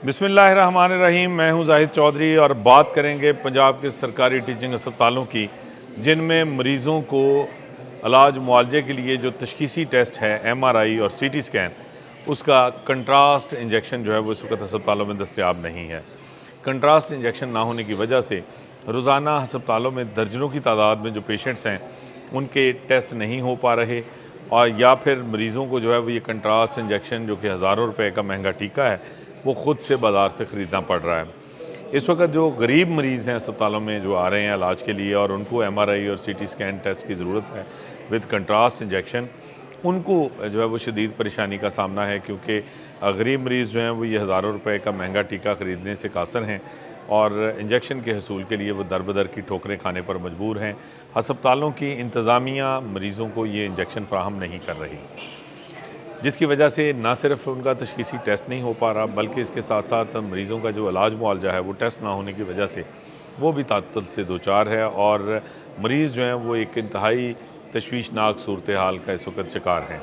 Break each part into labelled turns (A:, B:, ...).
A: बिस्मिल्लाहिर्रहमानिर्रहीम। मैं हूं जाहिद चौधरी और बात करेंगे पंजाब के सरकारी टीचिंग अस्पतालों की, जिनमें मरीज़ों को इलाज मुआलजे के लिए जो तशख़ीसी टेस्ट है MRI और CT स्कैन, उसका कंट्रास्ट इंजेक्शन जो है वो इस वक्त अस्पतालों में दस्तयाब नहीं है। कंट्रास्ट इंजेक्शन ना होने की वजह से रोज़ाना अस्पतालों में दर्जनों की तादाद में जो पेशेंट्स हैं उनके टेस्ट नहीं हो पा रहे, और या फिर मरीज़ों को जो है वो ये कंट्रास्ट इंजेक्शन जो कि हज़ारों रुपए का महंगा टीका है वो ख़ुद से बाज़ार से ख़रीदना पड़ रहा है। इस वक्त जो गरीब मरीज़ हैं अस्पतालों में जो आ रहे हैं इलाज के लिए और उनको MRI और CT स्कैन टेस्ट की ज़रूरत है विद कंट्रास्ट इंजेक्शन, उनको जो है वो शदीद परेशानी का सामना है, क्योंकि गरीब मरीज़ जो हैं वो ये हज़ारों रुपए का महंगा टीका ख़रीदने से कासर हैं और इंजेक्शन के हसूल के लिए वो दर बदर की ठोकरें खाने पर मजबूर हैं। अस्पतालों की इंतज़ामिया मरीज़ों को ये इंजेक्शन फ़राहम नहीं कर रही, जिसकी वजह से ना सिर्फ उनका तशख़ीसी टेस्ट नहीं हो पा रहा, बल्कि इसके साथ साथ मरीज़ों का जो इलाज मुआलजा है वो टेस्ट ना होने की वजह से वो भी तातुल से दो चार है, और मरीज़ जो हैं वो एक इंतहाई तशवीशनाक सूरत हाल का इस वक्त शिकार हैं।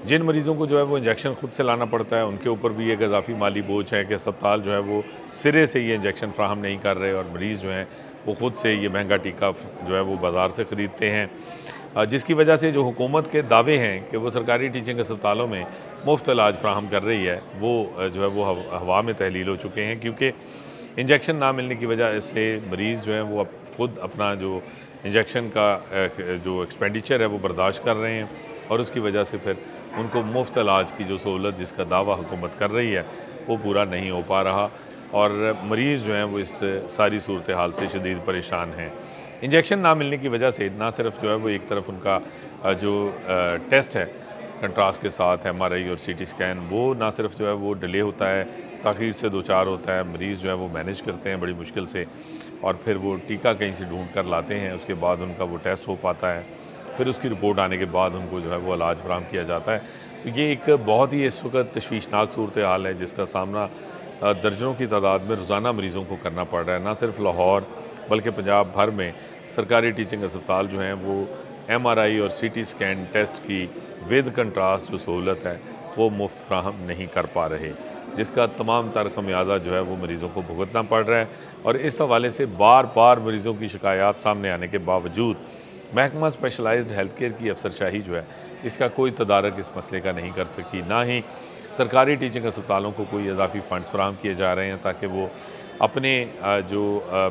A: जिन मरीज़ों को जो है वो इंजेक्शन ख़ुद से लाना पड़ता है उनके ऊपर भी एक इजाफ़ी माली बोझ है कि अस्पताल जो है वो सिरे से ये इंजेक्शन फ़राहम नहीं कर रहे, और मरीज़ जो हैं वो ख़ुद से ये महंगा टीका जो है वो बाज़ार से ख़रीदते हैं, जिसकी वजह से जो हुकूमत के दावे हैं कि वो सरकारी टीचिंग अस्पतालों में मुफ्त इलाज फ़राहम कर रही है वो जो है वो हवा में तहलील हो चुके हैं, क्योंकि इंजेक्शन ना मिलने की वजह से मरीज़ जो हैं वो खुद अपना जो इंजेक्शन का जो एक्सपेंडिचर है वो बर्दाश्त कर रहे हैं, और उसकी वजह से फिर उनको मुफ्त इलाज की जो सहूलत जिसका दावा हुकूमत कर रही है वो पूरा नहीं हो पा रहा, और मरीज़ जो हैं वो इस सारी सूरत हाल से शदीद परेशान हैं। इंजेक्शन ना मिलने की वजह से ना सिर्फ जो है वो एक तरफ उनका जो टेस्ट है कंट्रास्ट के साथ MRI और CT स्कैन वो ना सिर्फ जो है वो डिले होता है, ताख़ीर से दो चार होता है, मरीज़ जो है वो मैनेज करते हैं बड़ी मुश्किल से, और फिर वो टीका कहीं से ढूंढ कर लाते हैं, उसके बाद उनका वो टेस्ट हो पाता है, फिर उसकी रिपोर्ट आने के बाद उनको जो है वो इलाज फराहम किया जाता है। तो ये एक बहुत ही इस वक्त तशवीशनाक सूरत हाल है जिसका सामना दर्जनों की तादाद में रोज़ाना मरीज़ों को करना पड़ रहा है। ना सिर्फ लाहौर बल्कि पंजाब भर में सरकारी टीचिंग अस्पताल जो हैं वो MRI और CT स्कैन टेस्ट की विद कंट्रास्ट जो सहूलत है वो मुफ्त फराहम नहीं कर पा रहे, जिसका तमाम तर खमियाजा जो है वो मरीज़ों को भुगतना पड़ रहा है। और इस हवाले से बार बार मरीज़ों की शिकायत सामने आने के बावजूद महकमा स्पेशलाइज्ड हेल्थ केयर की अफसरशाही जो है इसका कोई तदारक इस मसले का नहीं कर सकी, ना ही सरकारी टीचिंग अस्पतालों को कोई इजाफी फ़ंड्स फराहम किए जा रहे हैं ताकि वो अपने जो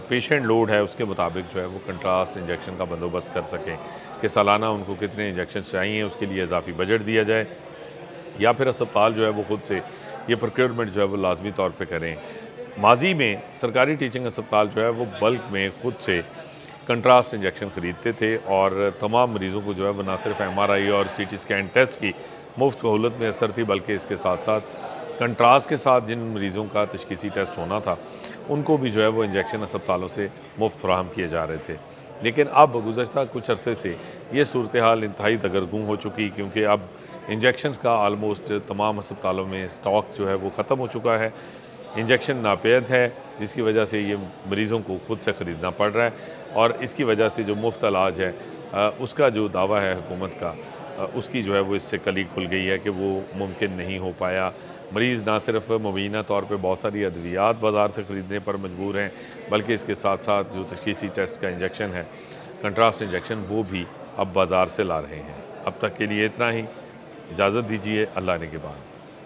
A: पेशेंट लोड है उसके मुताबिक जो है वो कंट्रास्ट इंजेक्शन का बंदोबस्त कर सकें कि सालाना उनको कितने इंजेक्शन चाहिए उसके लिए इजाफी बजट दिया जाए, या फिर अस्पताल जो है वो ख़ुद से ये प्रोक्योरमेंट जो है वो लाजमी तौर पे करें। माजी में सरकारी टीचिंग अस्पताल जो है वो बल्क में ख़ुद से कंट्रास्ट इंजेक्शन ख़रीदते थे, और तमाम मरीज़ों को जो है वो ना सिर्फ MRI और CT स्कैन टेस्ट की मुफ्त सहूलत में असर थी, बल्कि इसके साथ साथ कंट्रास्ट के साथ जिन मरीज़ों का तशख़ीसी टेस्ट होना था उनको भी जो है वो इंजेक्शन अस्पतालों से मुफ्त फराहम किए जा रहे थे। लेकिन अब गुज़श्ता कुछ अरसे से ये सूरत हाल इंतहाई दगरगूं हो चुकी, क्योंकि अब इंजेक्शन्स का आलमोस्ट तमाम अस्पतालों में स्टॉक जो है वो ख़त्म हो चुका है, इंजेक्शन नापैद है, जिसकी वजह से ये मरीज़ों को खुद से ख़रीदना पड़ रहा है, और इसकी वजह से जो मुफ्त इलाज है उसका जो दावा है हुकूमत का उसकी जो है वो इससे कली खुल गई है कि वो मुमकिन नहीं हो पाया। मरीज़ ना सिर्फ मुबीना तौर पे बहुत सारी अद्वियात बाज़ार से ख़रीदने पर मजबूर हैं, बल्कि इसके साथ साथ जो तशख़ीसी टेस्ट का इंजेक्शन है कंट्रास्ट इंजेक्शन वो भी अब बाज़ार से ला रहे हैं। अब तक के लिए इतना ही, इजाज़त दीजिए, अल्लाह ने के बाद।